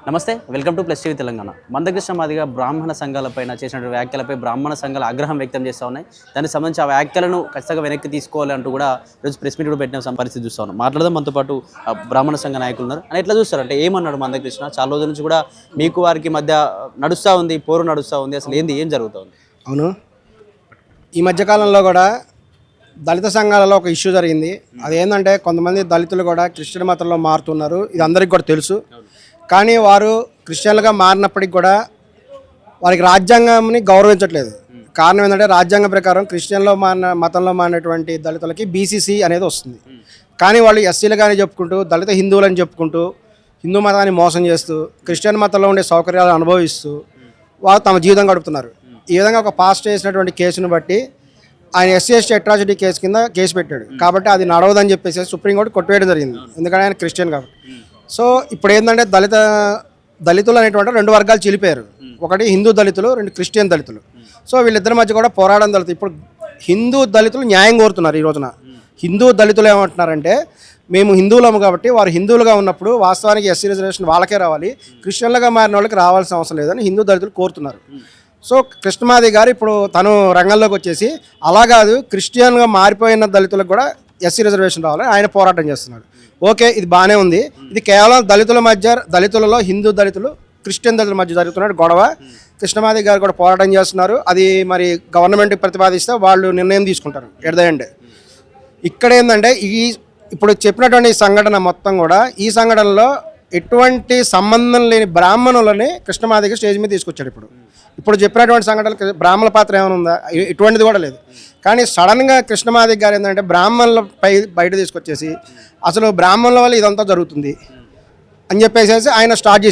నమస్తే, welcome to plus TV Telangana. Mandakrishna Madiga బ్రాహ్మణ సంఘాలపైన చేసిన వ్యాఖ్యలపై బ్రాహ్మణ సంఘాల ఆగ్రహం వ్యక్తం చేస్తూ ఉన్నాయి. దానికి సంబంధించి ఆ వ్యాఖ్యలను ఖచ్చితంగా వెనక్కి తీసుకోవాలి అంటూ కూడా ఈరోజు ప్రెస్ మీట్ కూడా పెట్టిన పరిస్థితి చూస్తా ఉన్నాం. మాట్లాడదాం, మనతో పాటు బ్రాహ్మణ సంఘ నాయకులు ఉన్నారు. అని ఎట్లా చూస్తారంటే ఏమన్నాడు మందకృష్ణ? చాలా రోజుల నుంచి కూడా మీకు వారికి మధ్య నడుస్తూ ఉంది, పోరు నడుస్తూ ఉంది. అసలు ఏం జరుగుతుంది? అవును, ఈ మధ్యకాలంలో కూడా దళిత సంఘాలలో ఒక ఇష్యూ జరిగింది. అదేంటంటే కొంతమంది దళితులు కూడా క్రిస్టియన్ మతంలో మారుతున్నారు. ఇది అందరికీ కూడా తెలుసు. కానీ వారు క్రిస్టియన్లుగా మారినప్పటికి కూడా వారికి రాజ్యాంగాన్ని గౌరవించట్లేదు. కారణం ఏంటంటే రాజ్యాంగం ప్రకారం క్రిస్టియన్లో మతంలో మారినటువంటి దళితులకి బీసీసీ అనేది వస్తుంది. కానీ వాళ్ళు ఎస్సీలుగానే చెప్పుకుంటూ దళిత హిందువులని చెప్పుకుంటూ హిందూ మతాన్ని మోసం చేస్తూ క్రిస్టియన్ మతంలో ఉండే సౌకర్యాలు అనుభవిస్తూ వారు తమ జీవితం గడుపుతున్నారు. ఈ విధంగా ఒక పాస్ట్ చేసినటువంటి కేసును బట్టి ఆయన ఎస్సీ అట్రాసిటీ కేసు కింద కేసు పెట్టాడు. కాబట్టి అది నడవదని చెప్పేసి సుప్రీంకోర్టు కొట్టివేయడం జరిగింది. ఎందుకంటే ఆయన క్రిస్టియన్ కాబట్టి. సో ఇప్పుడు ఏంటంటే దళితులు అనేటువంటి రెండు వర్గాలు చిలిపారు. ఒకటి హిందూ దళితులు, రెండు క్రిస్టియన్ దళితులు. సో వీళ్ళిద్దరి మధ్య కూడా పోరాటం జరుగుతుంది. ఇప్పుడు హిందూ దళితులు న్యాయం కోరుతున్నారు. ఈ రోజున హిందూ దళితులు ఏమంటున్నారంటే మేము హిందువులము కాబట్టి వారు హిందువులుగా ఉన్నప్పుడు వాస్తవానికి ఎస్సీ రిజర్వేషన్ వాళ్ళకే రావాలి, క్రిస్టియన్లుగా మారిన వాళ్ళకి రావాల్సిన అవసరం లేదని హిందూ దళితులు కోరుతున్నారు. సో కృష్ణమాది గారు ఇప్పుడు తను రంగంలోకి వచ్చేసి అలా కాదు, క్రిస్టియన్గా మారిపోయిన దళితులకు కూడా ఎస్సీ రిజర్వేషన్ రావాలని ఆయన పోరాటం చేస్తున్నాడు. ఓకే, ఇది బాగానే ఉంది. ఇది కేవలం దళితుల మధ్య, దళితులలో హిందూ దళితులు క్రిస్టియన్ దళితుల మధ్య జరుగుతున్న గొడవ. కృష్ణమాది గారు కూడా పోరాటం చేస్తున్నారు. అది మరి గవర్నమెంట్కి ప్రతిపాదిస్తే వాళ్ళు నిర్ణయం తీసుకుంటారు ఎట్ ద ఎండ్. ఇక్కడ ఏంటంటే ఇప్పుడు చెప్పినటువంటి సంఘటన మొత్తం కూడా, ఈ సంఘటనలో ఎటువంటి సంబంధం లేని బ్రాహ్మణులని కృష్ణమాదిగ స్టేజ్ మీద తీసుకొచ్చాడు. ఇప్పుడు చెప్పినటువంటి సంఘటనలు బ్రాహ్మణుల పాత్ర ఏమైనా ఉందా? ఎటువంటిది కూడా లేదు. కానీ సడన్గా కృష్ణమాదిగ గారు ఏంటంటే బ్రాహ్మణులపై బయట తీసుకొచ్చేసి అసలు బ్రాహ్మణుల వల్ల ఇదంతా జరుగుతుంది అని చెప్పేసి ఆయన స్టార్ట్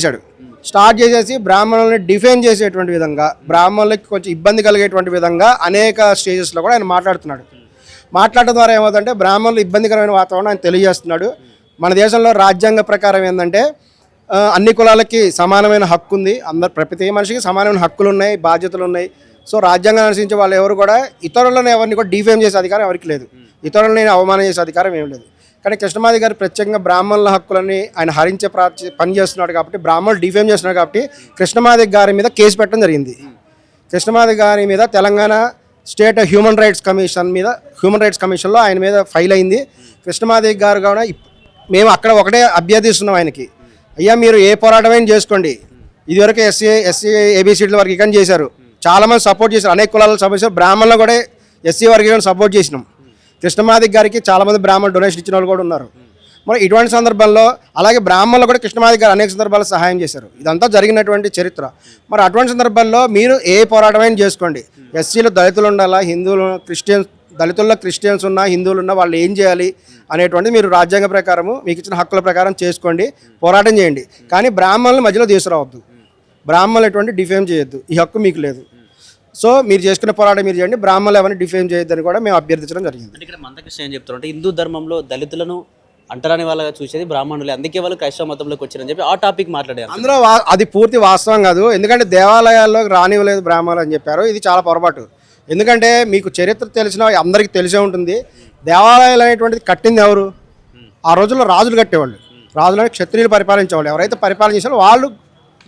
చేసేసి బ్రాహ్మణుల్ని డిఫెండ్ చేసేటువంటి విధంగా, బ్రాహ్మణులకి కొంచెం ఇబ్బంది కలిగేటువంటి విధంగా అనేక స్టేజెస్లో కూడా ఆయన మాట్లాడటం ద్వారా ఏమవుతుందంటే బ్రాహ్మణులు ఇబ్బందికరమైన వాతావరణం ఆయన తెలియజేస్తున్నాడు. మన దేశంలో రాజ్యాంగ ప్రకారం ఏంటంటే అన్ని కులాలకి సమానమైన హక్కు ఉంది. ప్రతి మనిషికి సమానమైన హక్కులు ఉన్నాయి, బాధ్యతలు ఉన్నాయి. సో రాజ్యాంగం అనుసరించే వాళ్ళు ఎవరు కూడా ఇతరులను ఎవరిని కూడా డిఫేమ్ చేసే అధికారం ఎవరికి లేదు, ఇతరులని అవమానం చేసే అధికారం ఏం లేదు. కానీ కృష్ణమాది గారు ప్రత్యేకంగా బ్రాహ్మణుల హక్కులని ఆయన హరించే పని చేస్తున్నాడు కాబట్టి, బ్రాహ్మణులు డిఫేమ్ చేస్తున్నాడు కాబట్టి కృష్ణమాది గారి మీద కేసు పెట్టడం జరిగింది. కృష్ణమాది గారి మీద తెలంగాణ స్టేట్ హ్యూమన్ రైట్స్ కమిషన్లో ఆయన మీద ఫైల్ అయింది. కృష్ణమాది గారు కూడా మేము అక్కడ ఒకటే అభ్యర్థిస్తున్నాం ఆయనకి, అయ్యా మీరు ఏ పోరాటమైనా చేసుకోండి. ఇదివరకు ఎస్సీ ఏబిసిడీల వర్గీకరణ చేశారు, చాలామంది సపోర్ట్ చేశారు, అనేక కులాలను సపోర్ట్ చేశారు. బ్రాహ్మణులు కూడా ఎస్సీ వర్గీకరణ సపోర్ట్ చేసినాం. కృష్ణమాది గారికి చాలామంది బ్రాహ్మణులు డొనేషన్ ఇచ్చిన వాళ్ళు కూడా ఉన్నారు. మరి ఇటువంటి సందర్భంలో అలాగే బ్రాహ్మణులు కూడా కృష్ణమాది గారు అనేక సందర్భాల్లో సహాయం చేశారు. ఇదంతా జరిగినటువంటి చరిత్ర. మరి అటువంటి సందర్భాల్లో మీరు ఏ పోరాటమైనా చేసుకోండి. ఎస్సీలు దళితులు ఉండాలా, హిందువులు దళితుల్లో క్రిస్టియన్స్ ఉన్నా, హిందువులు ఉన్నా, వాళ్ళు ఏం చేయాలి అనేటువంటిది మీరు రాజ్యాంగ ప్రకారము మీకు ఇచ్చిన హక్కుల ప్రకారం చేసుకోండి, పోరాటం చేయండి. కానీ బ్రాహ్మణుల మధ్యలో తీసుకురావద్దు, బ్రాహ్మణులు ఎటువంటి డిఫేమ్ చేయొద్దు, ఈ హక్కు మీకు లేదు. సో మీరు చేసుకునే పోరాటం మీరు చేయండి, బ్రాహ్మణులు ఎవరిని డిఫేమ్ చేయొద్దని కూడా మేము అభ్యర్థించడం జరిగింది. ఇక్కడ మందకృష్ణ ఏం చెప్తారంటే హిందూ ధర్మంలో దళితులను అంటరాని వాళ్ళగా చూసేది బ్రాహ్మణులే, అందుకే వాళ్ళు క్రైస్తవ మతంలోకి వచ్చారని చెప్పి ఆ టాపిక్ మాట్లాడారు. అందులో అది పూర్తి వాస్తవం కాదు. ఎందుకంటే దేవాలయాల్లో రానివ్వలేదు బ్రాహ్మణులు అని చెప్పారు. ఇది చాలా పొరపాటు. ఎందుకంటే మీకు చరిత్ర తెలిసిన అందరికీ తెలిసే ఉంటుంది. దేవాలయాలు అనేటువంటిది కట్టింది ఎవరు? ఆ రోజుల్లో రాజులు కట్టేవాళ్ళు. రాజులని క్షత్రియులు పరిపాలించేవాళ్ళు. ఎవరైతే పరిపాలన చేశారో వాళ్ళు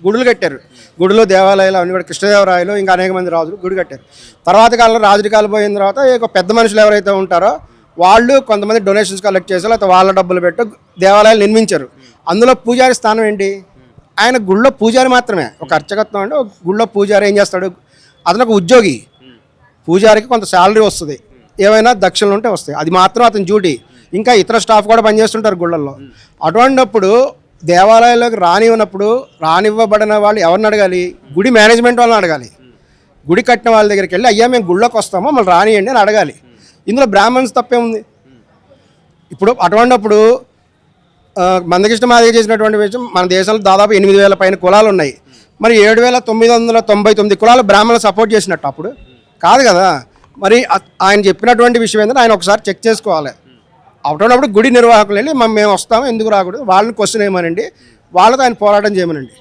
గుడులు కట్టారు. గుడులు, దేవాలయాలు అవన్నీ కూడా కృష్ణదేవరాయలు ఇంకా అనేక మంది రాజులు గుడి కట్టారు. తర్వాత కాలంలో రాజరికాలు పోయిన తర్వాత ఇక పెద్ద మనుషులు ఎవరైతే ఉంటారో వాళ్ళు కొంతమంది డొనేషన్స్ కలెక్ట్ చేసి లేకపోతే వాళ్ళ డబ్బులు పెట్టి దేవాలయాలు నిర్మించారు. అందులో పూజారి స్థానం ఏంటి? ఆయన గుళ్ళో పూజారి మాత్రమే. ఒక అర్చకత్వం అంటే ఒక గుళ్ళో పూజారి ఏం చేస్తాడు? అతను ఒక ఉద్యోగి. పూజారికి కొంత శాలరీ వస్తుంది, ఏమైనా దక్షిణలు ఉంటే వస్తాయి, అది మాత్రం అతని డ్యూటీ. ఇంకా ఇతర స్టాఫ్ కూడా పనిచేస్తుంటారు గుళ్ళల్లో. అటువంటిప్పుడు దేవాలయాల్లోకి రానివ్వబడిన వాళ్ళు ఎవరిని అడగాలి? గుడి మేనేజ్మెంట్ వాళ్ళని అడగాలి. గుడి కట్టిన వాళ్ళ దగ్గరికి వెళ్ళి అయ్యా మేము గుళ్ళోకి వస్తామో మళ్ళీ రానియండి అని అడగాలి. ఇందులో బ్రాహ్మణ్స్ తప్పేముంది? ఇప్పుడు అటువంటిప్పుడు మందకృష్ణ మాదిగ చేసినటువంటి విషయం, మన దేశంలో దాదాపు 8,000 పైన కులాలు ఉన్నాయి. మరి 7,999 కులాలు బ్రాహ్మణులు సపోర్ట్ చేసినట్టు అప్పుడు కాదు కదా. మరి ఆయన చెప్పినటువంటి విషయం ఏంటంటే ఆయన ఒకసారి చెక్ చేసుకోవాలి. అటువంటిప్పుడు గుడి నిర్వాహకులు వెళ్ళి మేము వస్తాము, ఎందుకు రాకూడదు, వాళ్ళని క్వశ్చన్ ఏమనండి, వాళ్ళతో ఆయన పోరాటం చేయమనండి.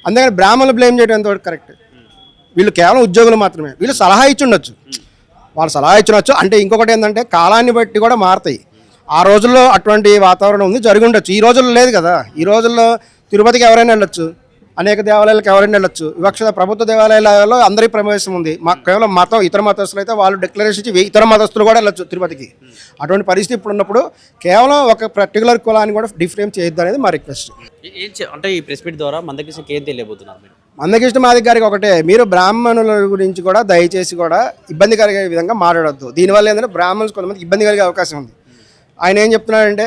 అందుకని బ్రాహ్మణులు బ్లేమ్ చేయడం ఎంతవరకు కరెక్ట్? వీళ్ళు కేవలం ఉద్యోగులు మాత్రమే. వీళ్ళు సలహా ఇచ్చుండొచ్చు, అంటే ఇంకొకటి ఏంటంటే కాలాన్ని బట్టి కూడా మారుతాయి. ఆ రోజుల్లో అటువంటి వాతావరణం ఉంది, జరిగి ఉండొచ్చు. ఈ రోజుల్లో లేదు కదా. ఈ రోజుల్లో తిరుపతికి ఎవరైనా వెళ్ళొచ్చు, అనేక దేవాలయాలకు ఎవరైనా వెళ్ళొచ్చు. వివక్షత ప్రభుత్వ దేవాలయాలలో అందరి ప్రవేశం ఉంది. కేవలం మతం ఇతర మతస్థులు అయితే వాళ్ళు డిక్లరేషన్ ఇచ్చి ఇతర మతస్థులు కూడా వెళ్ళొచ్చు తిరుపతికి. అటువంటి పరిస్థితి ఇప్పుడు ఉన్నప్పుడు కేవలం ఒక పర్టికులర్ కులాన్ని కూడా డిఫరేమ్ చేయొద్దు అనేది మా రిక్వెస్ట్. అంటే ఈ ప్రెస్ మీట్ ద్వారా మందకృష్ణకి ఏం తెలియబోతున్నారు మీరు? మందకృష్ణ మాదిగ గారికి ఒకటే, మీరు బ్రాహ్మణుల గురించి కూడా దయచేసి కూడా ఇబ్బంది కలిగే విధంగా మాట్లాడొద్దు. దీనివల్ల ఏంటంటే బ్రాహ్మణ్స్ కొంతమంది ఇబ్బంది కలిగే అవకాశం ఉంది. ఆయన ఏం చెప్తున్నాడంటే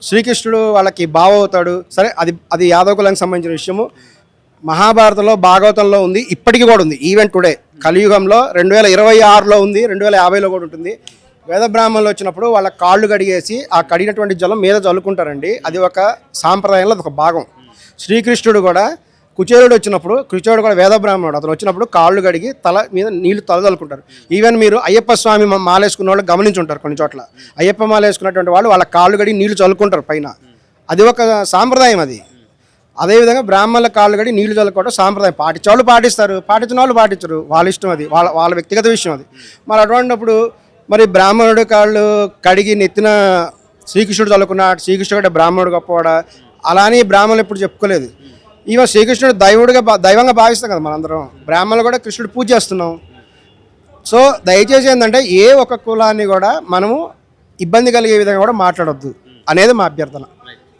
శ్రీకృష్ణుడు వాళ్ళకి బావ అవుతాడు. సరే, అది యాదవ కులానికి సంబంధించిన విషయము. మహాభారతంలో భాగవతంలో ఉంది, ఇప్పటికీ కూడా ఉంది. ఈవెన్ టుడే కలియుగంలో 2026లో ఉంది, 2050లో కూడా ఉంటుంది. వేద బ్రాహ్మణులు వచ్చినప్పుడు వాళ్ళ కాళ్ళు కడిగేసి ఆ కడిగినటువంటి జలం మీద చల్లుకుంటారండి. అది ఒక సాంప్రదాయంలో అది ఒక భాగం. శ్రీకృష్ణుడు కూడా కుచేరుడు వచ్చినప్పుడు, కుచేరుడు కూడా వేద బ్రాహ్మణుడు, అతను వచ్చినప్పుడు కాళ్ళు కడిగి తల మీద నీళ్లు చల్లుకుంటారు. ఈవెన్ మీరు అయ్యప్ప స్వామి మాలేసుకున్న వాళ్ళు గమనించుంటారు. కొన్ని చోట్ల అయ్యప్ప మాల వేసుకున్నటువంటి వాళ్ళు వాళ్ళ కాళ్ళు కడిగి నీళ్లు చల్లుకుంటారు పైన. అది ఒక సాంప్రదాయం అది. అదేవిధంగా బ్రాహ్మణుల కాళ్ళు కడిగి నీళ్లు చల్లుకోవడం సాంప్రదాయం. పాటించే వాళ్ళు పాటిస్తారు, పాటించిన వాళ్ళు పాటించరు, వాళ్ళ ఇష్టం అది, వాళ్ళ వ్యక్తిగత విషయం అది. మరి అటువంటిప్పుడు మరి బ్రాహ్మణుడు కాళ్ళు కడిగి నెత్తిన శ్రీకృష్ణుడు చల్లుకున్న శ్రీకృష్ణుడు బ్రాహ్మణుడు గొప్పవాడా అలా అని బ్రాహ్మణులు ఎప్పుడు చెప్పుకోలేదు. ఈవెన్ శ్రీకృష్ణుడు దైవంగా భావిస్తాం కదా మనందరం. బ్రాహ్మణులు కూడా కృష్ణుడు పూజ చేస్తున్నాం. సో దయచేసి ఏంటంటే ఏ ఒక్క కులాన్ని కూడా మనము ఇబ్బంది కలిగే విధంగా కూడా మాట్లాడొద్దు అనేది మా అభ్యర్థన.